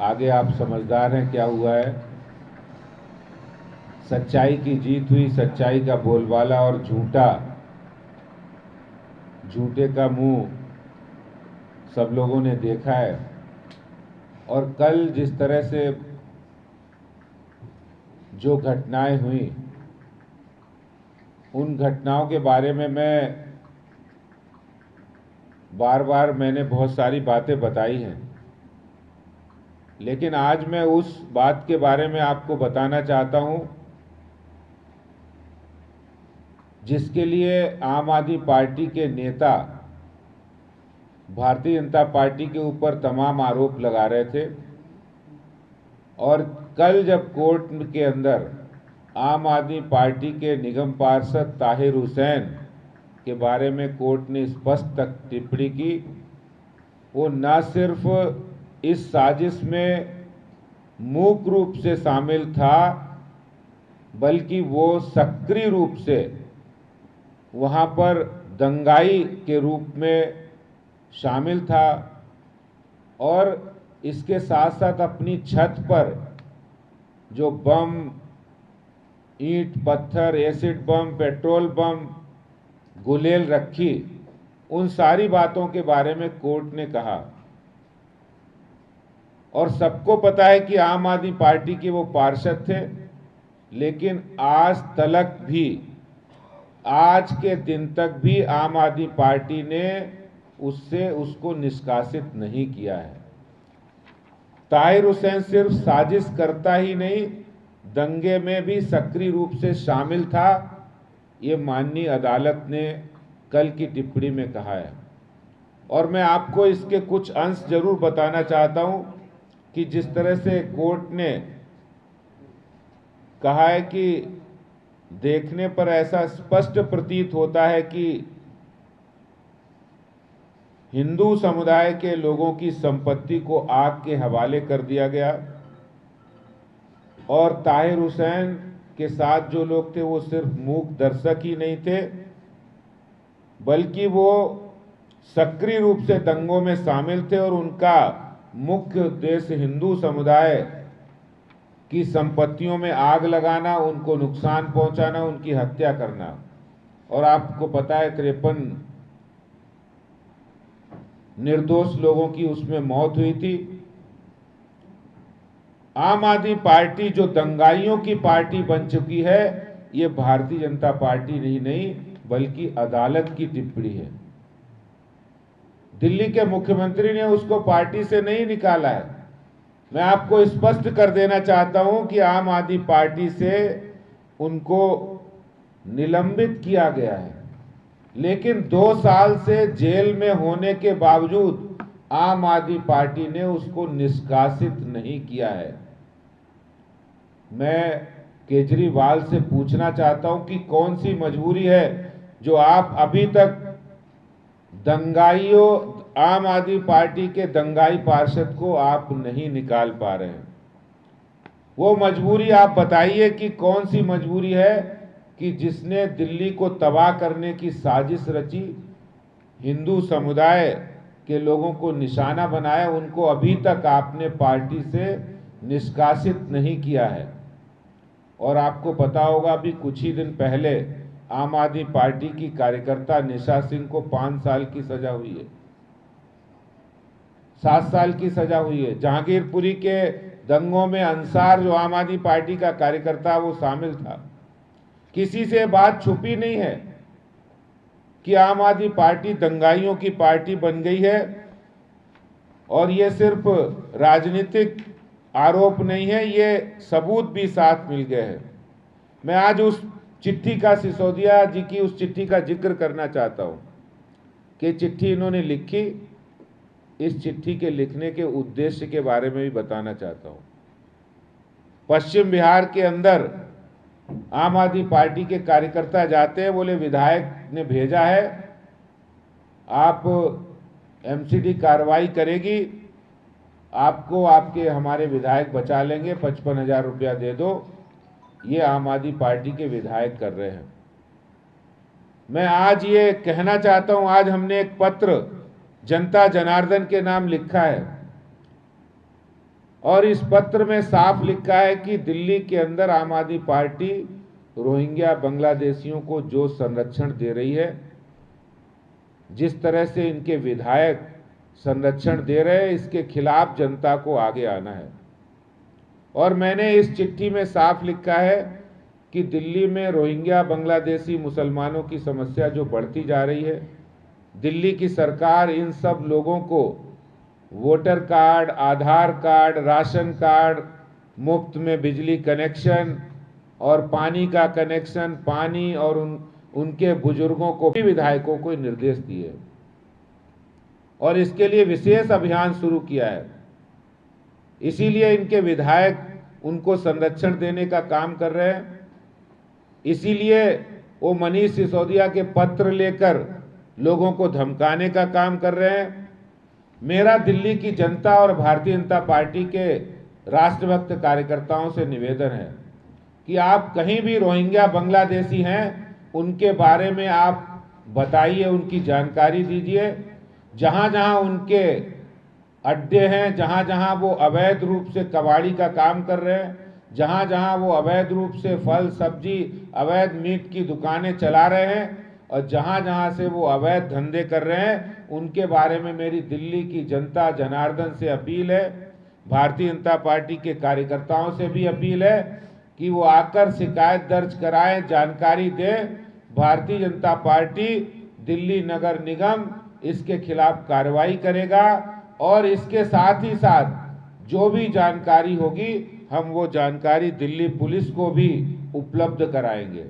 आगे आप समझदार हैं क्या हुआ है। सच्चाई की जीत हुई, सच्चाई का बोलबाला और झूठे का मुंह सब लोगों ने देखा है। और कल जिस तरह से जो घटनाएं हुई, उन घटनाओं के बारे में मैंने बहुत सारी बातें बताई हैं, लेकिन आज मैं उस बात के बारे में आपको बताना चाहता हूं जिसके लिए आम आदमी पार्टी के नेता भारतीय जनता पार्टी के ऊपर तमाम आरोप लगा रहे थे। और कल जब कोर्ट के अंदर आम आदमी पार्टी के निगम पार्षद ताहिर हुसैन के बारे में कोर्ट ने स्पष्ट तक टिप्पणी की, वो न सिर्फ इस साजिश में मूक रूप से शामिल था, बल्कि वो सक्रिय रूप से वहां पर दंगाई के रूप में शामिल था। और इसके साथ साथ अपनी छत पर जो बम, ईंट पत्थर, एसिड बम, पेट्रोल बम, गुलेल रखी, उन सारी बातों के बारे में कोर्ट ने कहा। और सबको पता है कि आम आदमी पार्टी के वो पार्षद थे, लेकिन आज के दिन तक भी आम आदमी पार्टी ने उसको निष्कासित नहीं किया है। ताहिर हुसैन सिर्फ साजिश करता ही नहीं, दंगे में भी सक्रिय रूप से शामिल था, ये माननीय अदालत ने कल की टिप्पणी में कहा है। और मैं आपको इसके कुछ अंश जरूर बताना चाहता हूं कि जिस तरह से कोर्ट ने कहा है कि देखने पर ऐसा स्पष्ट प्रतीत होता है कि हिंदू समुदाय के लोगों की संपत्ति को आग के हवाले कर दिया गया। और ताहिर हुसैन के साथ जो लोग थे वो सिर्फ मूक दर्शक ही नहीं थे, बल्कि वो सक्रिय रूप से दंगों में शामिल थे। और उनका मुख्य उद्देश्य हिंदू समुदाय की संपत्तियों में आग लगाना, उनको नुकसान पहुंचाना, उनकी हत्या करना। और आपको पता है 53 निर्दोष लोगों की उसमें मौत हुई थी। आम आदमी पार्टी जो दंगाइयों की पार्टी बन चुकी है, ये भारतीय जनता पार्टी नहीं बल्कि अदालत की टिप्पणी है। दिल्ली के मुख्यमंत्री ने उसको पार्टी से नहीं निकाला है। मैं आपको स्पष्ट कर देना चाहता हूं कि आम आदमी पार्टी से उनको निलंबित किया गया है, लेकिन 2 साल से जेल में होने के बावजूद आम आदमी पार्टी ने उसको निष्कासित नहीं किया है। मैं केजरीवाल से पूछना चाहता हूं कि कौन सी मजबूरी है जो आप अभी तक आम आदमी पार्टी के दंगाई पार्षद को आप नहीं निकाल पा रहे हैं। वो मजबूरी आप बताइए कि कौन सी मजबूरी है कि जिसने दिल्ली को तबाह करने की साजिश रची, हिंदू समुदाय के लोगों को निशाना बनाया, उनको अभी तक आपने पार्टी से निष्कासित नहीं किया है। और आपको पता होगा अभी कुछ ही दिन पहले आम आदमी पार्टी की कार्यकर्ता निशा सिंह को 5 साल की सजा हुई है, 7 साल की सजा हुई है। जहांगीरपुरी के दंगों में अंसार जो आम आदमी पार्टी का कार्यकर्ता वो शामिल था। किसी से बात छुपी नहीं है कि आम आदमी पार्टी दंगाइयों की पार्टी बन गई है। और ये सिर्फ राजनीतिक आरोप नहीं है, ये सबूत भी साथ मिल गए हैं। मैं आज उस चिट्ठी का, सिसोदिया जी की उस चिट्ठी का जिक्र करना चाहता हूं कि चिट्ठी इन्होंने लिखी। इस चिट्ठी के लिखने के उद्देश्य के बारे में भी बताना चाहता हूं। पश्चिम बिहार के अंदर आम आदमी पार्टी के कार्यकर्ता जाते हैं, बोले विधायक ने भेजा है, आप एमसीडी कार्रवाई करेगी, आपको आपके हमारे विधायक बचा लेंगे, 55,000 रुपया दे दो। ये आम आदमी पार्टी के विधायक कर रहे हैं। मैं आज ये कहना चाहता हूं, आज हमने एक पत्र जनता जनार्दन के नाम लिखा है। और इस पत्र में साफ लिखा है कि दिल्ली के अंदर आम आदमी पार्टी रोहिंग्या बांग्लादेशियों को जो संरक्षण दे रही है, जिस तरह से इनके विधायक संरक्षण दे रहे हैं, इसके खिलाफ जनता को आगे आना है। और मैंने इस चिट्ठी में साफ लिखा है कि दिल्ली में रोहिंग्या बांग्लादेशी मुसलमानों की समस्या जो बढ़ती जा रही है, दिल्ली की सरकार इन सब लोगों को वोटर कार्ड, आधार कार्ड, राशन कार्ड, मुफ्त में बिजली कनेक्शन और पानी का कनेक्शन, पानी और उनके बुजुर्गों को भी विधायकों को निर्देश दिए और इसके लिए विशेष अभियान शुरू किया है। इसीलिए इनके विधायक उनको संरक्षण देने का काम कर रहे हैं। इसीलिए वो मनीष सिसोदिया के पत्र लेकर लोगों को धमकाने का काम कर रहे हैं। मेरा दिल्ली की जनता और भारतीय जनता पार्टी के राष्ट्रभक्त कार्यकर्ताओं से निवेदन है कि आप कहीं भी रोहिंग्या बांग्लादेशी हैं, उनके बारे में आप बताइए, उनकी जानकारी दीजिए। जहां जहां उनके अड्डे हैं, जहां जहां वो अवैध रूप से कबाड़ी का काम कर रहे हैं, जहां जहां वो अवैध रूप से फल सब्जी, अवैध मीट की दुकानें चला रहे हैं और जहां जहां से वो अवैध धंधे कर रहे हैं, उनके बारे में मेरी दिल्ली की जनता जनार्दन से अपील है, भारतीय जनता पार्टी के कार्यकर्ताओं से भी अपील है कि वो आकर शिकायत दर्ज कराएं, जानकारी दें। भारतीय जनता पार्टी दिल्ली नगर निगम इसके खिलाफ कार्रवाई करेगा और इसके साथ ही साथ जो भी जानकारी होगी हम वो जानकारी दिल्ली पुलिस को भी उपलब्ध कराएंगे।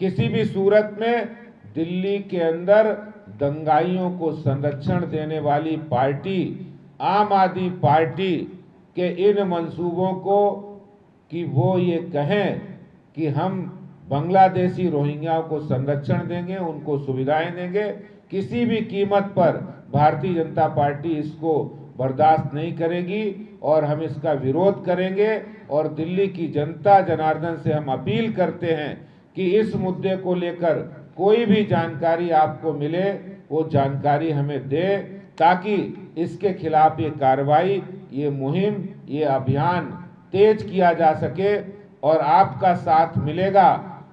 किसी भी सूरत में दिल्ली के अंदर दंगाइयों को संरक्षण देने वाली पार्टी आम आदमी पार्टी के इन मंसूबों को कि वो ये कहें कि हम बांग्लादेशी रोहिंग्याओं को संरक्षण देंगे, उनको सुविधाएं देंगे, किसी भी कीमत पर भारतीय जनता पार्टी इसको बर्दाश्त नहीं करेगी और हम इसका विरोध करेंगे। और दिल्ली की जनता जनार्दन से हम अपील करते हैं कि इस मुद्दे को लेकर कोई भी जानकारी आपको मिले वो जानकारी हमें दे, ताकि इसके खिलाफ ये कार्रवाई, ये मुहिम, ये अभियान तेज किया जा सके। और आपका साथ मिलेगा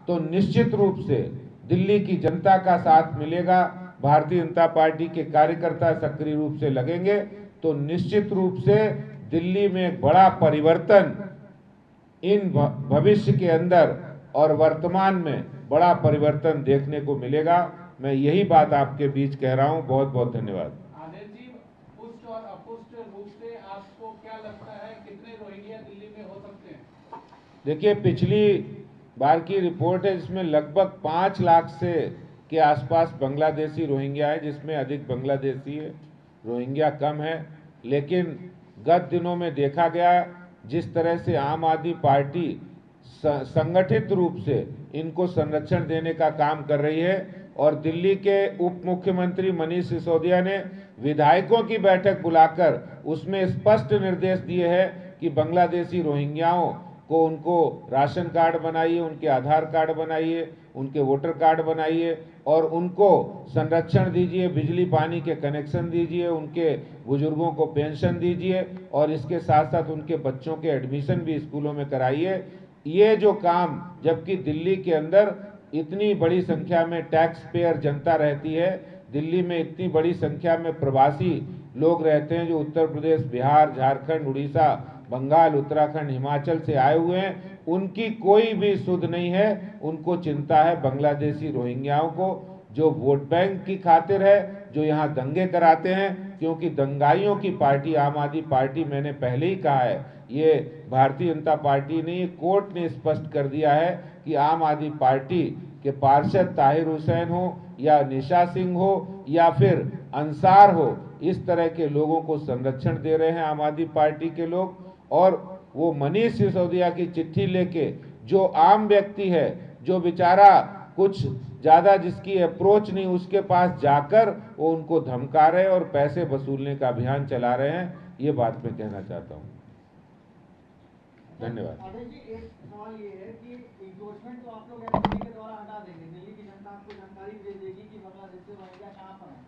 तो निश्चित रूप से दिल्ली की जनता का साथ मिलेगा, भारतीय जनता पार्टी के कार्यकर्ता सक्रिय रूप से लगेंगे तो निश्चित रूप से दिल्ली में एक बड़ा परिवर्तन इन भविष्य के अंदर और वर्तमान में बड़ा परिवर्तन देखने को मिलेगा। मैं यही बात आपके बीच कह रहा हूं। बहुत बहुत धन्यवाद। आदेश जी, पुष्ट और अपुष्ट रूप से आपको क्या लगता है कितने रोहिंग्या दिल्ली में हो सकते हैं? देखिए, पिछली बार की रिपोर्ट है जिसमें लगभग 5 लाख से के आसपास बांग्लादेशी रोहिंग्या है, जिसमें अधिक बांग्लादेशी है, रोहिंग्या कम है। लेकिन गत दिनों में देखा गया जिस तरह से आम आदमी पार्टी संगठित रूप से इनको संरक्षण देने का काम कर रही है और दिल्ली के उप मुख्यमंत्री मनीष सिसोदिया ने विधायकों की बैठक बुलाकर उसमें स्पष्ट निर्देश दिए हैं कि बांग्लादेशी रोहिंग्याओं को उनको राशन कार्ड बनाइए, उनके आधार कार्ड बनाइए, उनके वोटर कार्ड बनाइए और उनको संरक्षण दीजिए, बिजली पानी के कनेक्शन दीजिए, उनके बुजुर्गों को पेंशन दीजिए और इसके साथ साथ उनके बच्चों के एडमिशन भी स्कूलों में कराइए। ये जो काम, जबकि दिल्ली के अंदर इतनी बड़ी संख्या में टैक्स पेयर जनता रहती है, दिल्ली में इतनी बड़ी संख्या में प्रवासी लोग रहते हैं जो उत्तर प्रदेश, बिहार, झारखंड, उड़ीसा, बंगाल, उत्तराखंड, हिमाचल से आए हुए हैं, उनकी कोई भी सुध नहीं है। उनको चिंता है बांग्लादेशी रोहिंग्याओं को, जो वोट बैंक की खातिर है, जो यहाँ दंगे कराते हैं, क्योंकि दंगाइयों की पार्टी आम आदमी पार्टी, मैंने पहले ही कहा है, ये भारतीय जनता पार्टी नहीं, कोर्ट ने स्पष्ट कर दिया है कि आम आदमी पार्टी के पार्षद ताहिर हुसैन हो या निशा सिंह हो या फिर अंसार हो, इस तरह के लोगों को संरक्षण दे रहे हैं आम आदमी पार्टी के लोग। और वो मनीष सिसोदिया की चिट्ठी लेके जो आम व्यक्ति है, जो बेचारा कुछ ज्यादा जिसकी अप्रोच नहीं, उसके पास जाकर वो उनको धमका रहे और पैसे वसूलने का अभियान चला रहे हैं, ये बात मैं कहना चाहता हूँ। धन्यवाद। एक सवाल ये है कि इंक्रोचमेंट तो आप लोग एसपी के द्वारा हटा देंगे, दिल्ली की जनता आपको जानकारी दे देगी कि बांग्लादेश से रोहिंग्या कहाँ पर है,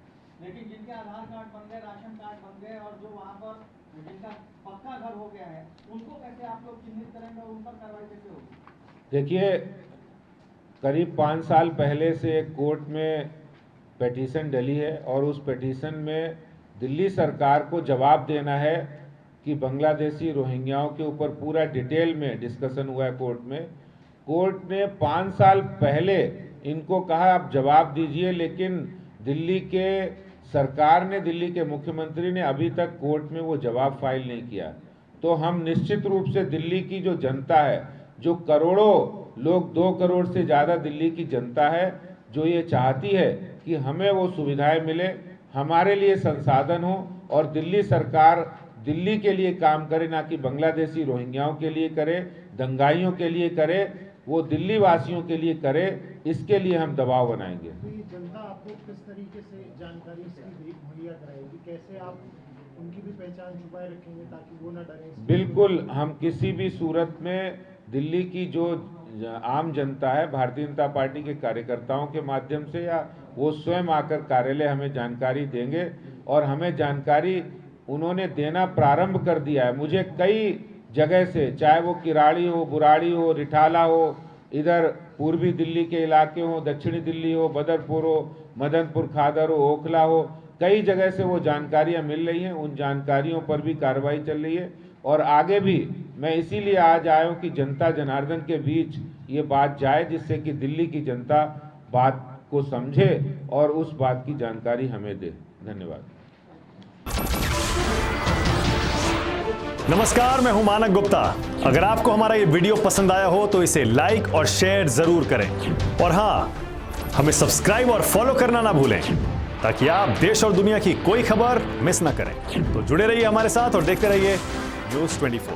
लेकिन जिनके आधार कार्ड बन गए, राशन कार्ड बन गए और जो वहाँ पर जिनका पक्का घर हो गया है, उनको कैसे आप लोग चिन्हित करेंगे और उन पर कार्रवाई कैसे होगी? देखिए, करीब 5 साल पहले से एक कोर्ट में पिटीशन डली है और उस पिटीशन में दिल्ली सरकार को जवाब देना है कि बांग्लादेशी रोहिंग्याओं के ऊपर पूरा डिटेल में डिस्कशन हुआ है कोर्ट में। कोर्ट ने 5 साल पहले इनको कहा आप जवाब दीजिए, लेकिन दिल्ली के सरकार ने, दिल्ली के मुख्यमंत्री ने अभी तक कोर्ट में वो जवाब फाइल नहीं किया। तो हम निश्चित रूप से दिल्ली की जो जनता है, जो करोड़ों लोग, 2 करोड़ से ज़्यादा दिल्ली की जनता है, जो ये चाहती है कि हमें वो सुविधाएं मिले, हमारे लिए संसाधन हो और दिल्ली सरकार दिल्ली के लिए काम करे, ना कि बांग्लादेशी रोहिंग्याओं के लिए करे, दंगाइयों के लिए करे, वो दिल्ली वासियों के लिए करे, इसके लिए हम दबाव बनाएंगे। तो ये जनता आपको किस तरीके से जानकारी इसकी मुहैया कराएगी, कैसे आप उनकी भी पहचान छुपाए रखेंगे ताकि वो ना डरें? बिल्कुल, हम किसी भी सूरत में दिल्ली की जो आम जनता है, भारतीय जनता पार्टी के कार्यकर्ताओं के माध्यम से या वो स्वयं आकर कार्यालय हमें जानकारी देंगे और हमें जानकारी उन्होंने देना प्रारंभ कर दिया है। मुझे कई जगह से, चाहे वो किराड़ी हो, बुराड़ी हो, रिठाला हो, इधर पूर्वी दिल्ली के इलाके हो, दक्षिणी दिल्ली हो, बदरपुर हो, मदनपुर खादर हो, ओखला हो, कई जगह से वो जानकारियां मिल रही हैं। उन जानकारियों पर भी कार्रवाई चल रही है और आगे भी मैं इसीलिए आज आया हूँ कि जनता जनार्दन के बीच ये बात जाए, जिससे कि दिल्ली की जनता बात को समझे और उस बात की जानकारी हमें दे। धन्यवाद। नमस्कार, मैं हूं मानक गुप्ता। अगर आपको हमारा ये वीडियो पसंद आया हो तो इसे लाइक और शेयर जरूर करें और हाँ, हमें सब्सक्राइब और फॉलो करना ना भूलें ताकि आप देश और दुनिया की कोई खबर मिस ना करें। तो जुड़े रहिए हमारे साथ और देखते रहिए News 24।